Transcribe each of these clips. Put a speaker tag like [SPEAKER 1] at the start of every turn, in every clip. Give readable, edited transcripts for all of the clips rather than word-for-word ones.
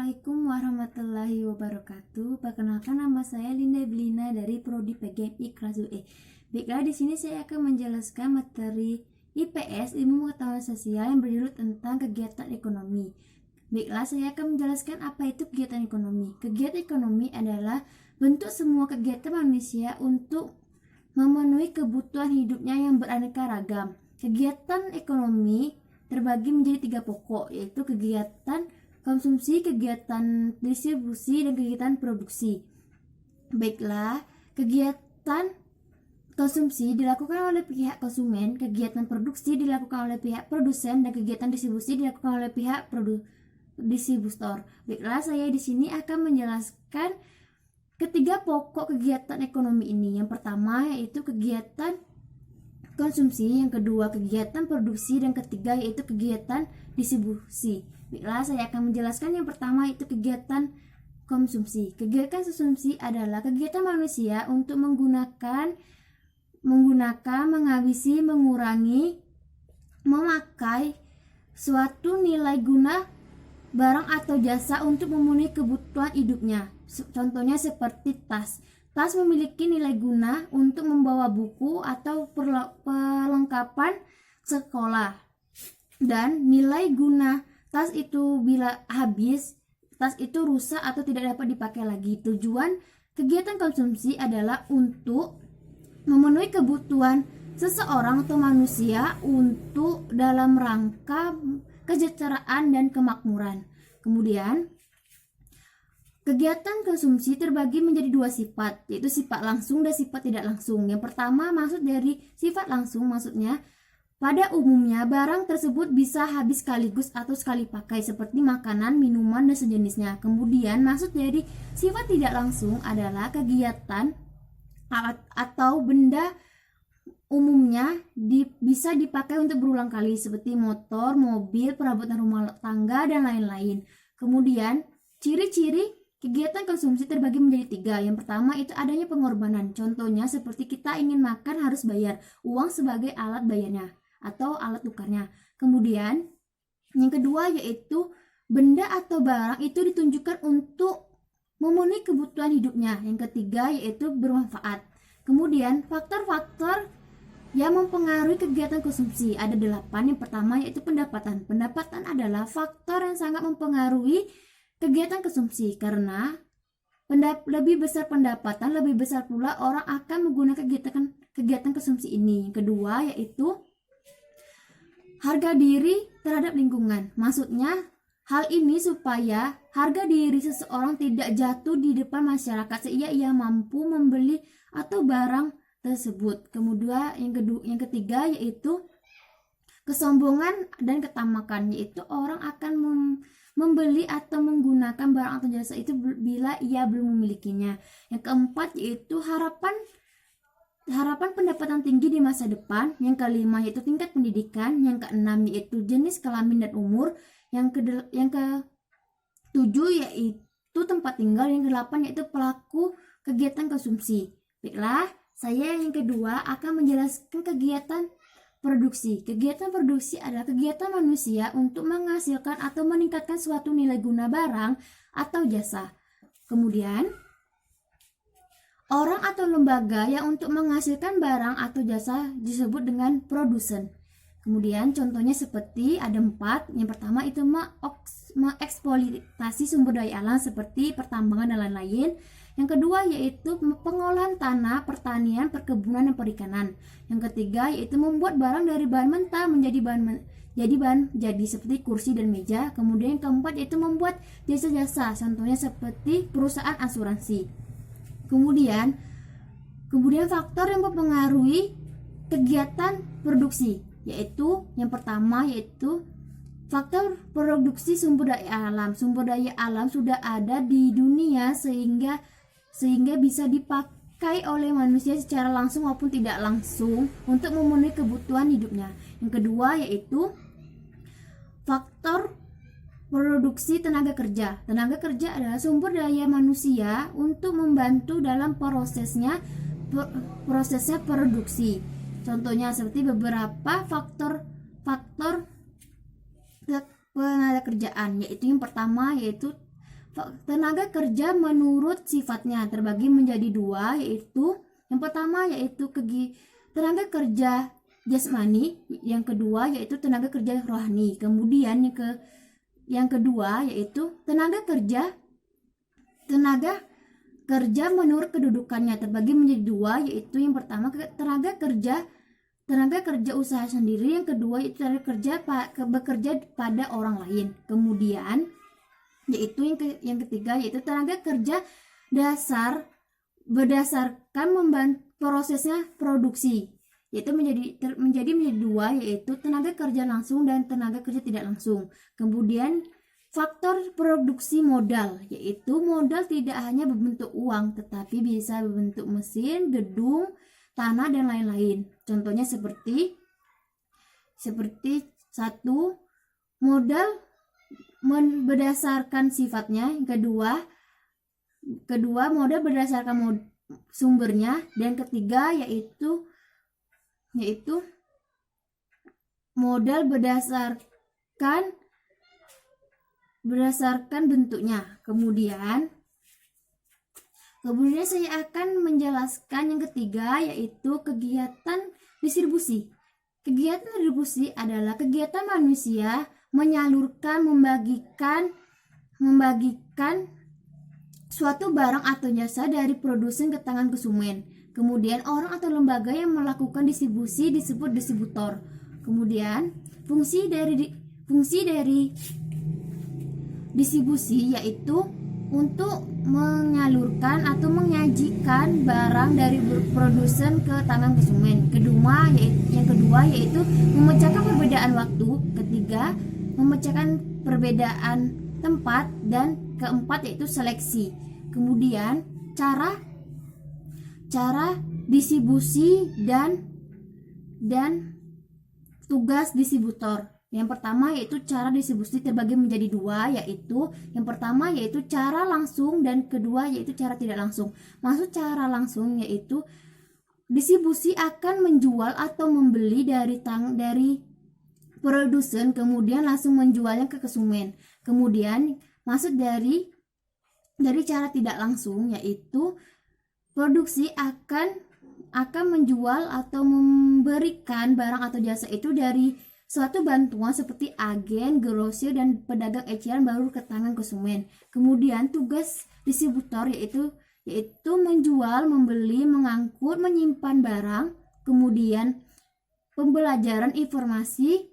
[SPEAKER 1] Assalamualaikum warahmatullahi wabarakatuh. Perkenalkan, nama saya Linda Belina dari Prodi PGMI kelas UE. Baiklah, di sini saya akan menjelaskan materi IPS, Ilmu Pengetahuan Sosial, yang berjudul tentang kegiatan ekonomi. Baiklah, saya akan menjelaskan apa itu kegiatan ekonomi. Kegiatan ekonomi adalah bentuk semua kegiatan manusia untuk memenuhi kebutuhan hidupnya yang beraneka ragam. Kegiatan ekonomi terbagi menjadi 3 pokok, yaitu kegiatan konsumsi, kegiatan distribusi, dan kegiatan produksi. Baiklah, kegiatan konsumsi dilakukan oleh pihak konsumen, kegiatan produksi dilakukan oleh pihak produsen, dan kegiatan distribusi dilakukan oleh pihak distributor. Baiklah, saya di sini akan menjelaskan ketiga pokok kegiatan ekonomi ini. Yang pertama yaitu kegiatan konsumsi, yang kedua kegiatan produksi, dan ketiga yaitu kegiatan distribusi. Baiklah, saya akan menjelaskan yang pertama yaitu kegiatan konsumsi. Kegiatan konsumsi adalah kegiatan manusia untuk menggunakan, menghabisi, mengurangi, memakai suatu nilai guna barang atau jasa untuk memenuhi kebutuhan hidupnya. Contohnya seperti tas. Tas memiliki nilai guna untuk membawa buku atau perlengkapan sekolah. Dan nilai guna tas itu bila habis, tas itu rusak atau tidak dapat dipakai lagi. Tujuan kegiatan konsumsi adalah untuk memenuhi kebutuhan seseorang atau manusia untuk dalam rangka kesejahteraan dan kemakmuran. Kemudian kegiatan konsumsi terbagi menjadi 2 sifat, yaitu sifat langsung dan sifat tidak langsung. Yang pertama, maksud dari sifat langsung maksudnya pada umumnya barang tersebut bisa habis sekaligus atau sekali pakai, seperti makanan, minuman, dan sejenisnya. Kemudian maksud dari sifat tidak langsung adalah kegiatan atau benda umumnya bisa dipakai untuk berulang kali, seperti motor, mobil, perabotan rumah tangga, dan lain-lain. Kemudian ciri-ciri kegiatan konsumsi terbagi menjadi 3. Yang pertama itu adanya pengorbanan. Contohnya seperti kita ingin makan harus bayar, uang sebagai alat bayarnya atau alat tukarnya. Kemudian yang kedua yaitu benda atau barang itu ditunjukkan untuk memenuhi kebutuhan hidupnya. Yang ketiga yaitu bermanfaat. Kemudian faktor-faktor yang mempengaruhi kegiatan konsumsi ada 8. Yang pertama yaitu pendapatan. Pendapatan adalah faktor yang sangat mempengaruhi kegiatan konsumsi, karena lebih besar pendapatan, lebih besar pula orang akan menggunakan kegiatan konsumsi ini. Yang kedua yaitu harga diri terhadap lingkungan. Maksudnya hal ini supaya harga diri seseorang tidak jatuh di depan masyarakat sehingga ia mampu membeli atau barang tersebut. Kemudian yang ketiga yaitu kesombongan dan ketamakan, yaitu orang akan membeli atau menggunakan barang atau jasa itu bila ia belum memilikinya. Yang keempat yaitu harapan pendapatan tinggi di masa depan. Yang kelima yaitu tingkat pendidikan. Yang keenam yaitu jenis kelamin dan umur. Yang ketujuh yaitu tempat tinggal. Yang kedelapan yaitu pelaku kegiatan konsumsi. Baiklah, saya yang kedua akan menjelaskan kegiatan produksi. Kegiatan produksi adalah kegiatan manusia untuk menghasilkan atau meningkatkan suatu nilai guna barang atau jasa. Kemudian orang atau lembaga yang untuk menghasilkan barang atau jasa disebut dengan produsen. Kemudian contohnya seperti ada 4. Yang pertama itu mengeksploitasi sumber daya alam seperti pertambangan dan lain-lain. Yang kedua yaitu pengolahan tanah, pertanian, perkebunan, dan perikanan. Yang ketiga yaitu membuat barang dari bahan mentah menjadi bahan jadi seperti kursi dan meja. Kemudian yang keempat yaitu membuat jasa-jasa, contohnya seperti perusahaan asuransi. Kemudian faktor yang mempengaruhi kegiatan produksi, yaitu yang pertama yaitu faktor produksi sumber daya alam. Sumber daya alam sudah ada di dunia sehingga bisa dipakai oleh manusia secara langsung maupun tidak langsung untuk memenuhi kebutuhan hidupnya. Yang kedua yaitu faktor produksi tenaga kerja. Tenaga kerja adalah sumber daya manusia untuk membantu dalam prosesnya produksi. Contohnya seperti beberapa faktor tenaga kerjaan, yaitu yang pertama yaitu Tenaga kerja menurut sifatnya terbagi menjadi dua, yaitu yang pertama yaitu tenaga kerja jasmani, yang kedua yaitu tenaga kerja rohani. Kemudian yang kedua yaitu tenaga kerja menurut kedudukannya terbagi menjadi dua, yaitu yang pertama tenaga kerja usaha sendiri, yang kedua itu tenaga kerja bekerja pada orang lain. Kemudian yaitu yang ketiga yaitu tenaga kerja dasar berdasarkan membantu prosesnya produksi, yaitu menjadi dua, yaitu tenaga kerja langsung dan tenaga kerja tidak langsung. Kemudian faktor produksi modal, yaitu modal tidak hanya berbentuk uang tetapi bisa berbentuk mesin, gedung, tanah dan lain-lain. Contohnya seperti satu, modal berdasarkan sifatnya, yang kedua modal berdasarkan sumbernya, dan ketiga yaitu modal berdasarkan bentuknya. Kemudian saya akan menjelaskan yang ketiga, yaitu kegiatan distribusi. Kegiatan distribusi adalah kegiatan manusia menyalurkan, membagikan suatu barang atau jasa dari produsen ke tangan konsumen. Kemudian orang atau lembaga yang melakukan distribusi disebut distributor. Kemudian fungsi dari distribusi yaitu untuk menyalurkan atau menyajikan barang dari produsen ke tangan konsumen. Yang kedua yaitu memecahkan perbedaan waktu. Ketiga, memecahkan perbedaan tempat, dan keempat yaitu seleksi. Kemudian cara distribusi dan tugas distributor. Yang pertama yaitu cara distribusi terbagi menjadi dua, yaitu yang pertama yaitu cara langsung dan kedua yaitu cara tidak langsung. Maksud cara langsung yaitu distribusi akan menjual atau membeli dari produsen kemudian langsung menjualnya ke konsumen. Kemudian maksud dari cara tidak langsung yaitu produksi akan menjual atau memberikan barang atau jasa itu dari suatu bantuan seperti agen, grosir, dan pedagang eceran baru ke tangan konsumen. Kemudian tugas distributor yaitu menjual, membeli, mengangkut, menyimpan barang, kemudian pembelajaran informasi,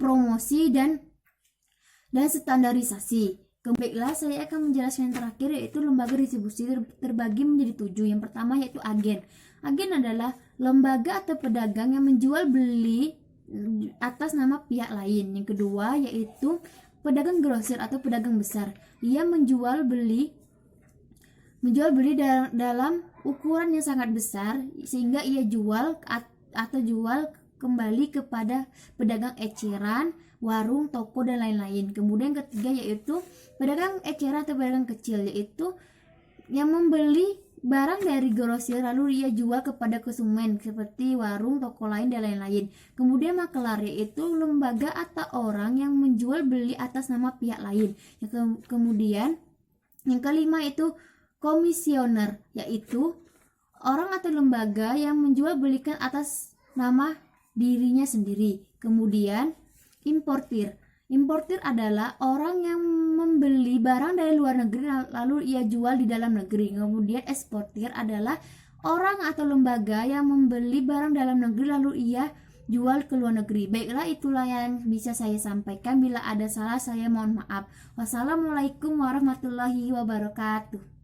[SPEAKER 1] promosi dan standarisasi. Baiklah, saya akan menjelaskan yang terakhir, yaitu lembaga distribusi terbagi menjadi 7. Yang pertama yaitu agen. Agen adalah lembaga atau pedagang yang menjual beli atas nama pihak lain. Yang kedua yaitu pedagang grosir atau pedagang besar. Ia menjual beli dalam ukuran yang sangat besar sehingga ia jual kembali kepada pedagang eceran, warung, toko dan lain-lain. Kemudian ketiga yaitu pedagang eceran atau pedagang kecil, yaitu yang membeli barang dari grosir lalu ia jual kepada konsumen seperti warung, toko lain dan lain-lain. Kemudian makelar yaitu lembaga atau orang yang menjual beli atas nama pihak lain. Kemudian yang kelima itu komisioner, yaitu orang atau lembaga yang menjual belikan atas nama dirinya sendiri. Kemudian importir adalah orang yang membeli barang dari luar negeri lalu ia jual di dalam negeri. Kemudian eksportir adalah orang atau lembaga yang membeli barang dalam negeri lalu ia jual ke luar negeri. Baiklah, itulah yang bisa saya sampaikan. Bila ada salah saya mohon maaf. Wassalamualaikum warahmatullahi wabarakatuh.